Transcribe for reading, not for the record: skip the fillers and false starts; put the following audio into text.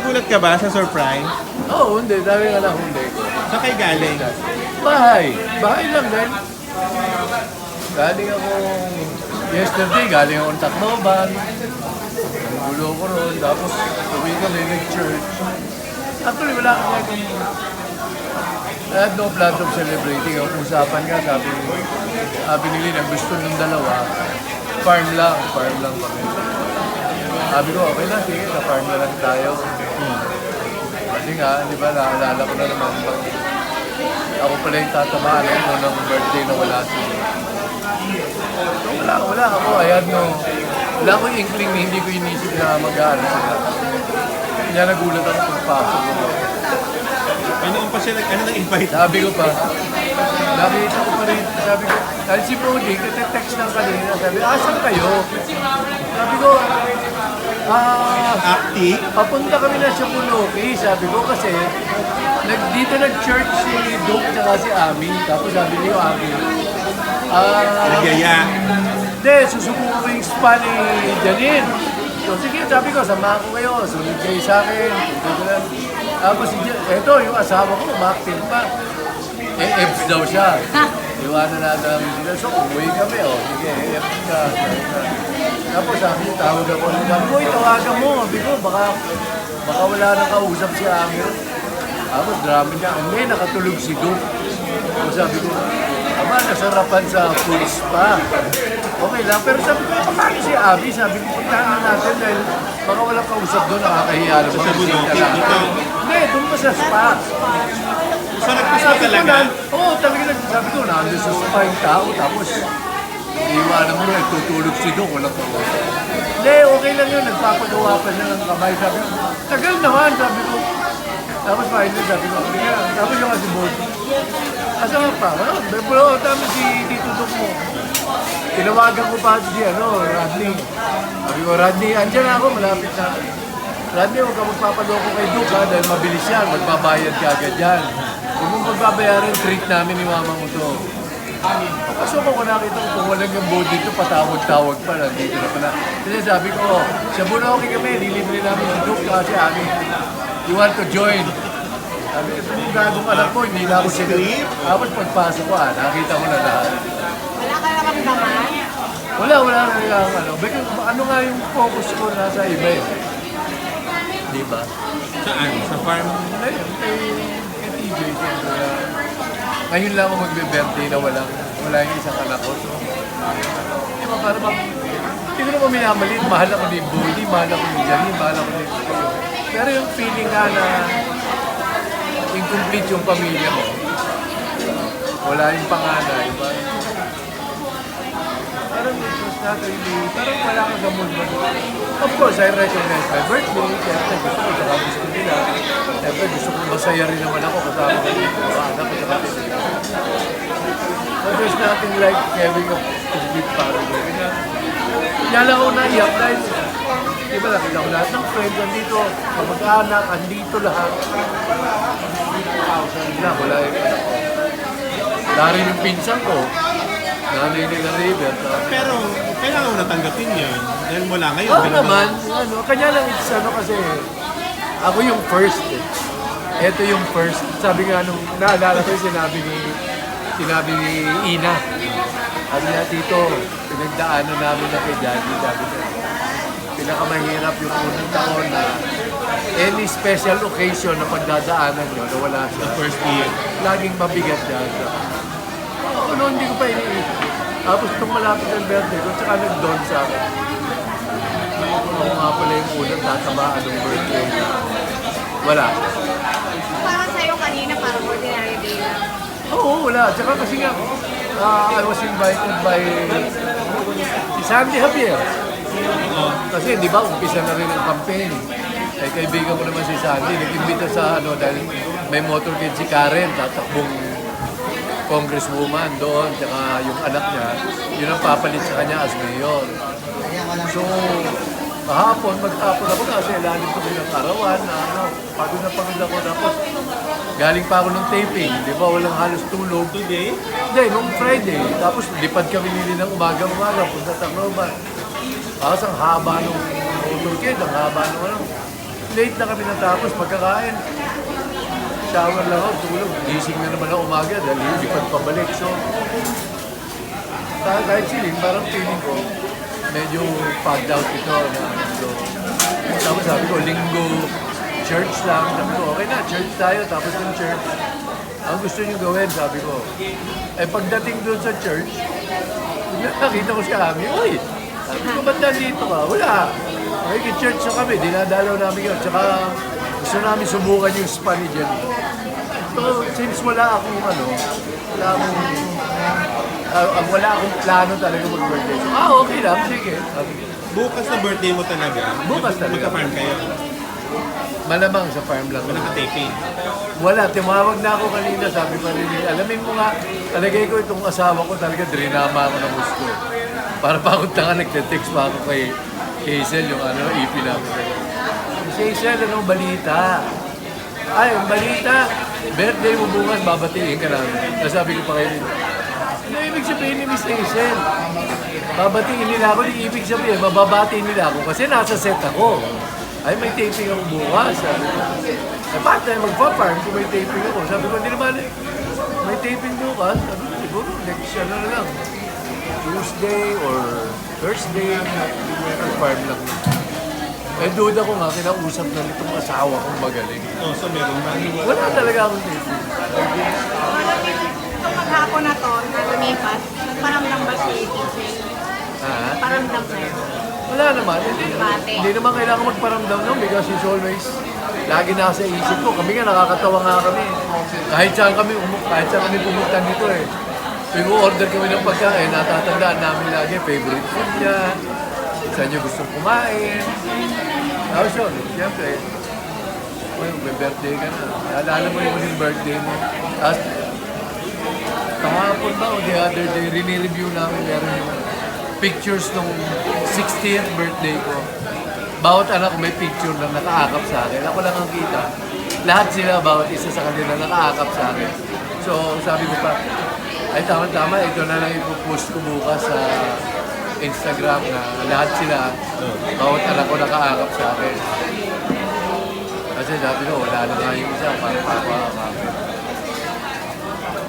Nagulat ka ba sa surprise? Oo, hindi. Dami nga lang hindi. Saan kayo galing? Bahay. Bahay lang din. Galing ako yesterday, galing ako ng Tacloban. Gulo ko ron. Tapos tuwi kami nag-church. Actually, wala akong I had no plan of celebrating. Ang usapan nga, sabi ni Lynn, ang gusto ng dalawa, farm lang kami. Sabi ko, okay lang, sige, sa farm na lang tayo. Kasi nga, di ba, naalala ko na naman, ako pala yung tatamaan ko ng birthday na wala siya. So, wala ako, wala akong inkling na hindi ko inisip na mag-aaral sila. Kaya nagulat ako pagpasok ko. Ano pa siya nag-invite? Sabi ko pa, nakita ko pa rin, sabi ko, dahil si Brody, text lang kanina, sabi, asan kayo? Sabi ko, Acti? papunta kami na sa Puloke, sabi ko kasi, dito nag-church si Duke tsaka si Ami, tapos sabi niyo Ami, Nagyaya. hindi, susubukan ko yung spa ni Janine. So sige, sabi ko, samahan ko kayo, sunod kayo sa akin, tapos ito, yung asawa ko, umakting pa. Ebs daw siya. Iwanan na namin sila. So, umuwi kami, sige, Ebs ka. Tapos sabi niya, tawag ako. Sabi ko, tawagan mo. Sabi ko, baka wala nang kausap si Amir. Tapos drama niya, hindi, nakatulog si Duke. So sabi ko, ama, nasarapan sa full spa. Okay lang, pero sabi ko, paano si Abby? Sabi ko, puntahan natin dahil baka walang kausap doon, nakakahiya naman. Sa Bundok, dito? Hindi, doon pa sa spa. So nagpasal talaga? Oo, sabi ko, nandun sa spa yung tao, tapos iwanan mo na, tutulog si Doc, walang kausap. Hindi, okay lang yun, nagpapagawa pa siya ng kamay. Sabi ko, tagal naman, sabi ko. Tapos finally, sabi ko, tapos yung kasi board. Asa nga pa? Pero tama si Tito Doc mo. Tinawagan ko pa si Rodney. Sabi ko, Rodney, andyan na ako, malapit na. Rodney, huwag ka magpapaloko kay Duke ha, dahil mabilis yan, magbabayad ka agad yan. Kung mong magbabayaran, treat namin ni mama mo to. Kaso ko nakita ko kung walang yung board dito, patawag-tawag pa, nandito na pala. Kasi sabi ko, sa Bunoki kami, lilibre namin si Duke kasi amin. You want to join? Sabi ko, itong gagong alam ko, hindi na ako sinilip. Tapos pagpasok ko, nakita ko na lahat. Wala ka na kami naman? Wala na yung ano nga yung focus ko nasa iba eh. Di ba? Saan? Sa farm? Kay TJ, ngayon lang ako magbe-birthday na wala yung isang anak ko. So, di ba, para hindi ko naman minamalit. Mahal ako ni Bully, mahal ako ni Janine, mahal ako ni... Pero yung feeling nga na incomplete yung pamilya mo, wala yung panganay, parang wala ka sa mood mo. Of course, I recognize my birthday, siyempre gusto ko, saka gusto nila. Siyempre gusto ko masaya rin naman ako kasama ko dito, anak ko saka nila. But there's nothing like having a complete family. Kaya lang ako naiyak dahil diba nakita ko lahat ng friends andito, kamag-anak, andito lahat. Wala yung anak ko. Wala rin yung pinsan ko. Nanay nila River. Pero kailangan mo natanggapin yan. Dahil mula ngayon. Oo naman. Kanya lang it's kasi ako yung first eh. Ito yung first. Sabi nga nung naalala ko yung sinabi ni Ina. Sabi niya, Tito, pinagdaanan namin na kay Daddy. Sabi niya, pinakamahirap yung unang taon na any special occasion na pagdadaanan nyo na wala siya. The first year. Laging mabigat siya. Hindi ko pa iniisip. Tapos itong malapit ang birthday ko, tsaka nag-dawn sa akin. Ako nga pala yung unang tatamaan ng birthday na wala. Parang sa'yo kanina, parang ordinary day lang. Oo, wala. Tsaka kasi nga, I was invited by si Sandy Javier. Kasi di ba, umpisa na rin ang campaign. Eh, kaibigan ko naman si Sandy. Nag-imbita sa dahil may motorcade si Karen, tatakbong congresswoman doon, tsaka yung anak niya, yun ang papalit sa kanya as mayor. So, maghapon ako kasi ilalim ko ng arawan na pagod na pagod ako. Tapos, galing pa ako ng taping, di ba, walang halos tulog. Today? Hindi, nung Friday. Tapos, lipad kami nili ng umaga, punta Tacloban. Tapos, ang haba nung motorcade, ang haba nung late na kami natapos pagkakain. Shower lang ako, tulog. Gising na naman ako umaga dahil lipad pabalik. So, kahit feeling, parang feeling ko, medyo fogged out ito. So, tapos sabi ko, linggo, church lang. Sabi ko, okay na, church tayo. Tapos ng church, ang gusto niyo gawin, sabi ko. Eh, pagdating doon sa church, nakita ko si Ami, uy, sabi ko, ba't nandito ka? Wala. Okay, church na kami, dinadalaw namin yun. Tsaka, gusto namin subukan yung spa ni Jen. So, since wala akong wala akong plano talaga mag-birthday. So, okay lang, sige. Sabi ko, Bukas na birthday mo talaga. Bukas talaga. Magka-farm kayo. malamang sa farm lang. Wala ka-taping. Wala, tumawag na ako kanina, sabi pa rin, alamin mo nga, talagay ko itong asawa ko, talaga drinama ako ng gusto. Para pa akong tanga, nagte-text pa ako kay Hazel, yung EP namin. Hazel, anong balita? Ay, ang balita, birthday mo bukas, babatiin ka namin. Nasabi ko pa kayo, ano ibig sabihin ni Miss Hazel? Babatiin nila ako, di ibig sabihin, mababatiin nila ako kasi nasa set ako. Ay, may taping ako bukas, sabi ko. Eh, bakit tayo magpa-farm kung may taping ako? Sabi ko, hindi naman, may taping bukas. Sabi ko, siguro, next year na lang. Tuesday or Thursday, farm lang. Eh, duda ko nga, kinausap na nitong asawa kong magaling. Oh, so meron ba? Wala talaga akong taping. Itong maghapon na to, na lumipas, paramdam ba si Hazel? Ha? Paramdam sa'yo? Wala naman. Hindi naman kailangan magparamdam nun because he's always lagi nasa isip ko. Kami nga nakakatawa nga kami. Kahit saan kami pumunta dito eh. Pag-order kami ng pagkain, natatandaan namin lagi favorite food niya. Saan niya gustong kumain. Tapos yun, siyempre, may birthday ka na. Alala mo yung birthday mo. Tapos, kahapon ba o the other day, rini-review namin meron yung pictures nung 60th birthday ko. Bawat anak ko may picture na nakaakap sa akin. Ako lang ang kita. Lahat sila, bawat isa sa kanila nakaakap sa akin. So, sabi ko pa, ay tama-tama, ito na lang ipopost ko bukas sa Instagram na lahat sila, bawat anak ko nakaakap sa akin. Kasi sabi ko, wala na nga yung isa, parang papa.